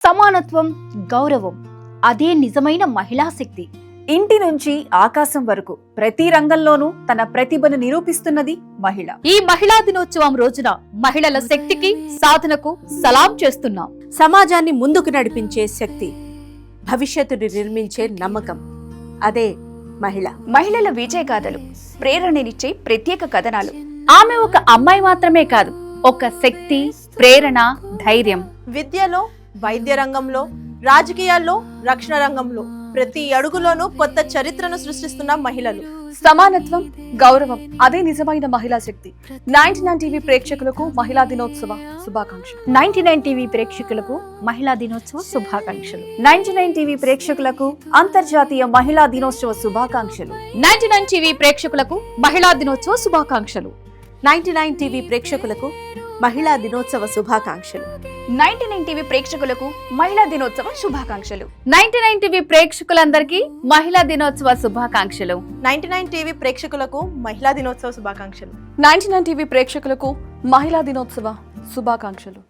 సమానత్వం, గౌరవం అదే నిజమైన మహిళా శక్తి. ఇంటి నుంచి ఆకాశం వరకు ప్రతి రంగంలోనూ తన ప్రతిభను నిరూపిస్తున్నది మహిళ. ఈ మహిళా దినోత్సవం రోజున మహిళల శక్తికి, సాధనకు సలాం చేస్తున్నాం. సమాజాన్ని ముందుకు నడిపించే శక్తి, భవిష్యత్తుని నిర్మించే నమ్మకం, అదే మహిళ. మహిళల విజయగాథలు, ప్రేరణనిచ్చే ప్రత్యేక కథనాలు. ఆమె ఒక అమ్మాయి మాత్రమే కాదు, ఒక శక్తి, ప్రేరణ, ధైర్యం. విద్యలో, వైద్య రంగంలో, రాజకీయాల్లో, రక్షణ రంగంలో ప్రతి అడుగులోనూ కొత్త చరిత్రను సృష్టిస్తున్న మహిళలు. సమానత్వం, గౌరవం అదే నిజమైన మహిళా శక్తి. 99 టీవీ ప్రేక్షకులకు మహిళా దినోత్సవ శుభాకాంక్షలు. 99 టీవీ ప్రేక్షకులకు మహిళా దినోత్సవ శుభాకాంక్షలు. 99 టీవీ ప్రేక్షకులకు అంతర్జాతీయ మహిళా దినోత్సవ శుభాకాంక్షలు. 99 టీవీ ప్రేక్షకులకు మహిళా దినోత్సవ శుభాకాంక్షలు. 99 టీవీ ప్రేక్షకులకు మహిళా దినోత్సవ శుభాకాంక్షలు. 99 టీవీ ప్రేక్షకులకు మహిళా దినోత్సవ శుభాకాంక్షలు. 99 టీవీ ప్రేక్షకులందరికీ మహిళా దినోత్సవ శుభాకాంక్షలు. 99 టీవీ ప్రేక్షకులకు మహిళా దినోత్సవ శుభాకాంక్షలు. 99 టీవీ ప్రేక్షకులకు మహిళా దినోత్సవ శుభాకాంక్షలు.